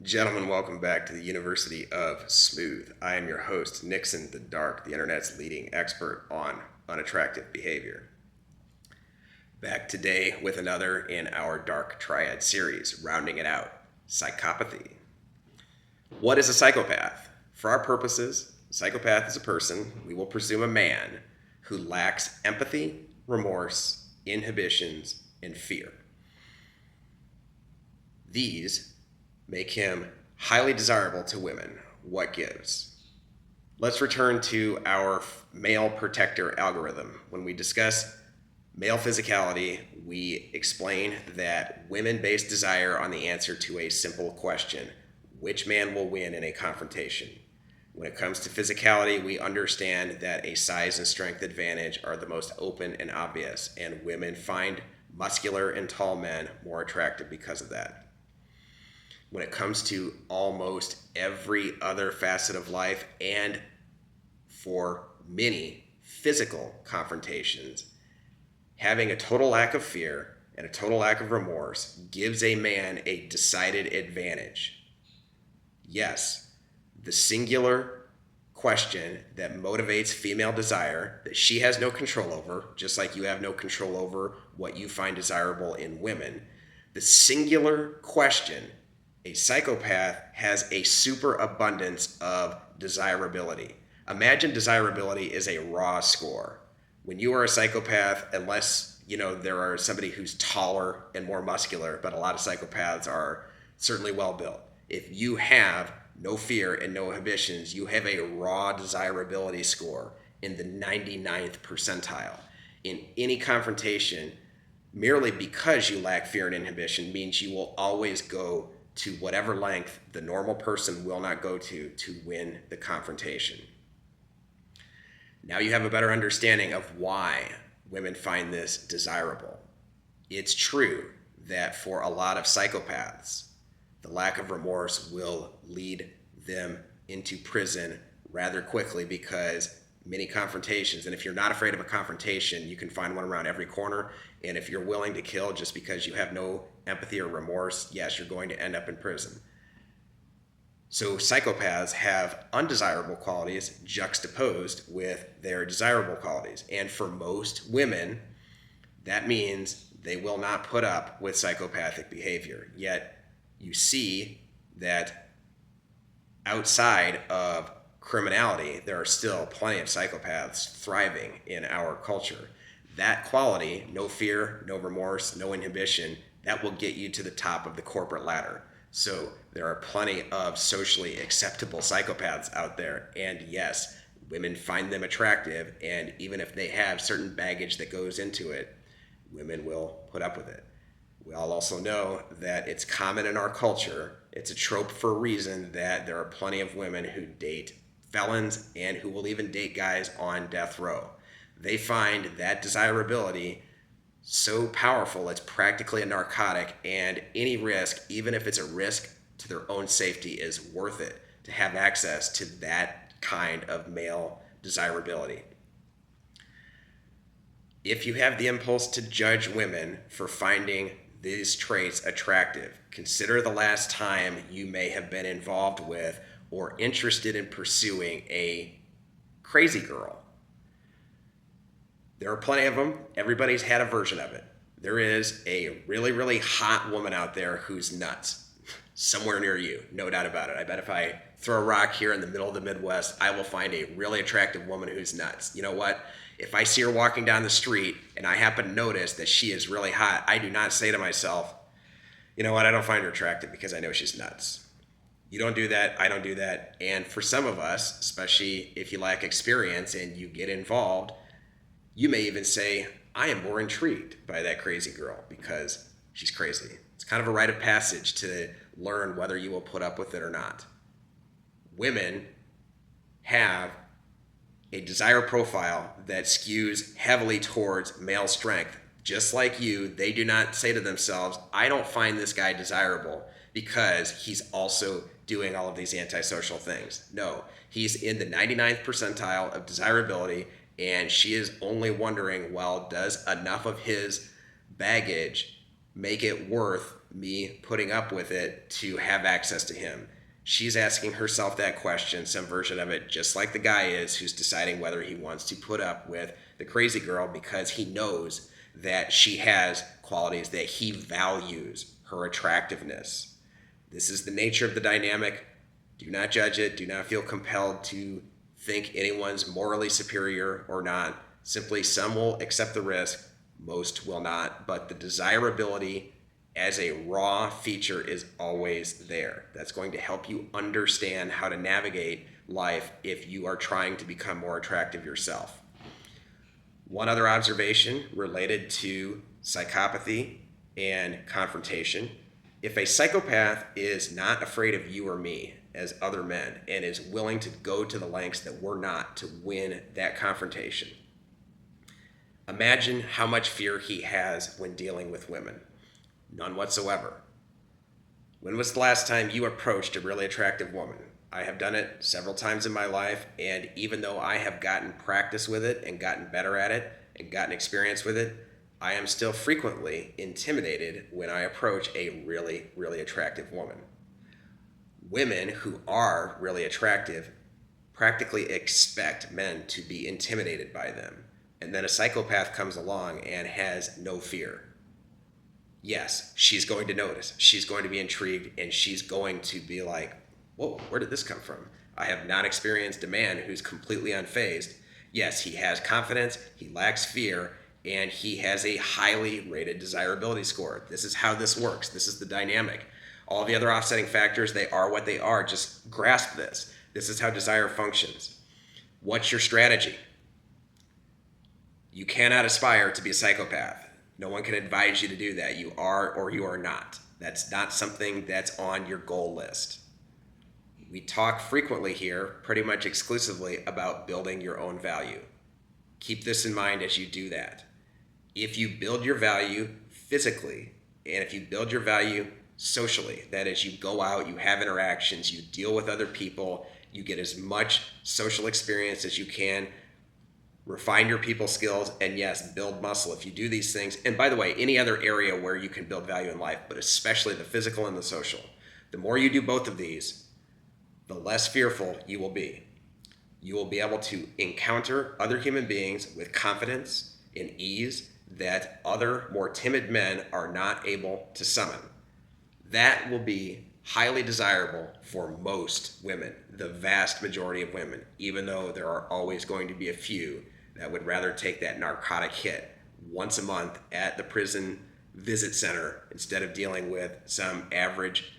Gentlemen, welcome back to the University of Smooth. I am your host, Nixon the Dark, the internet's leading expert on unattractive behavior. Back today with another in our Dark Triad series, rounding it out, psychopathy. What is a psychopath? For our purposes, a psychopath is a person, we will presume a man, who lacks empathy, remorse, inhibitions, and fear. These make him highly desirable to women. What gives? Let's return to our male protector algorithm. When we discuss male physicality, we explain that women base desire on the answer to a simple question: which man will win in a confrontation? When it comes to physicality, we understand that a size and strength advantage are the most open and obvious, and women find muscular and tall men more attractive because of that. When it comes to almost every other facet of life, and for many physical confrontations, having a total lack of fear and a total lack of remorse gives a man a decided advantage. Yes, the singular question that motivates female desire, that she has no control over, just like you have no control over what you find desirable in women, the singular question: a psychopath has a superabundance of desirability. Imagine desirability is a raw score. When you are a psychopath, unless there are somebody who's taller and more muscular, but a lot of psychopaths are certainly well built. If you have no fear and no inhibitions, you have a raw desirability score in the 99th percentile. In any confrontation, merely because you lack fear and inhibition means you will always go to whatever length the normal person will not go to win the confrontation. Now you have a better understanding of why women find this desirable. It's true that for a lot of psychopaths, the lack of remorse will lead them into prison rather quickly, because many confrontations, and if you're not afraid of a confrontation, you can find one around every corner. And if you're willing to kill just because you have no empathy or remorse, yes, you're going to end up in prison. So psychopaths have undesirable qualities juxtaposed with their desirable qualities. And for most women, that means they will not put up with psychopathic behavior. Yet you see that outside of criminality, there are still plenty of psychopaths thriving in our culture. That quality, no fear, no remorse, no inhibition, that will get you to the top of the corporate ladder. So there are plenty of socially acceptable psychopaths out there. And yes, women find them attractive. And even if they have certain baggage that goes into it, women will put up with it. We all also know that it's common in our culture, it's a trope for a reason, that there are plenty of women who date felons and who will even date guys on death row. They find that desirability so powerful, it's practically a narcotic, and any risk, even if it's a risk to their own safety, is worth it to have access to that kind of male desirability. If you have the impulse to judge women for finding these traits attractive, consider the last time you may have been involved with or interested in pursuing a crazy girl. There are plenty of them. Everybody's had a version of it. There is a really, really hot woman out there who's nuts somewhere near you, no doubt about it. I bet if I throw a rock here in the middle of the Midwest, I will find a really attractive woman who's nuts. You know what? If I see her walking down the street and I happen to notice that she is really hot, I do not say to myself, you know what, I don't find her attractive because I know she's nuts. You don't do that, I don't do that. And for some of us, especially if you lack experience and you get involved, you may even say, I am more intrigued by that crazy girl because she's crazy. It's kind of a rite of passage to learn whether you will put up with it or not. Women have a desire profile that skews heavily towards male strength. Just like you, they do not say to themselves, I don't find this guy desirable because he's also doing all of these antisocial things. No, he's in the 99th percentile of desirability, and she is only wondering, well, does enough of his baggage make it worth me putting up with it to have access to him? She's asking herself that question, some version of it, just like the guy is who's deciding whether he wants to put up with the crazy girl because he knows that she has qualities that he values, her attractiveness. This is the nature of the dynamic. Do not judge it. Do not feel compelled to think anyone's morally superior or not. Simply, some will accept the risk, most will not. But the desirability as a raw feature is always there. That's going to help you understand how to navigate life if you are trying to become more attractive yourself. One other observation related to psychopathy and confrontation. If a psychopath is not afraid of you or me as other men and is willing to go to the lengths that we're not to win that confrontation, imagine how much fear he has when dealing with women. None whatsoever. When was the last time you approached a really attractive woman? I have done it several times in my life, and even though I have gotten practice with it and gotten better at it and gotten experience with it, I am still frequently intimidated when I approach a really, really attractive woman. Women who are really attractive practically expect men to be intimidated by them. And then a psychopath comes along and has no fear. Yes, she's going to notice. She's going to be intrigued, and she's going to be like, whoa, where did this come from? I have not experienced a man who's completely unfazed. Yes, he has confidence, he lacks fear, and he has a highly rated desirability score. This is how this works. This is the dynamic. All the other offsetting factors, they are what they are. Just grasp this. This is how desire functions. What's your strategy? You cannot aspire to be a psychopath. No one can advise you to do that. You are or you are not. That's not something that's on your goal list. We talk frequently here, pretty much exclusively, about building your own value. Keep this in mind as you do that. If you build your value physically, and if you build your value socially, that is, you go out, you have interactions, you deal with other people, you get as much social experience as you can, refine your people skills, and yes, build muscle. If you do these things, and by the way, any other area where you can build value in life, but especially the physical and the social, the more you do both of these, the less fearful you will be. You will be able to encounter other human beings with confidence and ease that other more timid men are not able to summon. That will be highly desirable for most women, the vast majority of women, even though there are always going to be a few that would rather take that narcotic hit once a month at the prison visit center instead of dealing with some average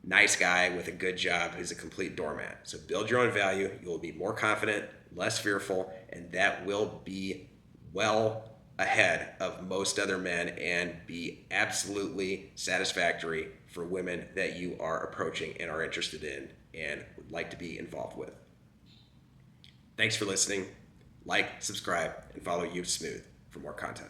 nice guy with a good job who's a complete doormat. So build your own value. You will be more confident, less fearful, and that will be well ahead of most other men and be absolutely satisfactory for women that you are approaching and are interested in and would like to be involved with. Thanks for listening. Like, subscribe, and follow You Smooth for more content.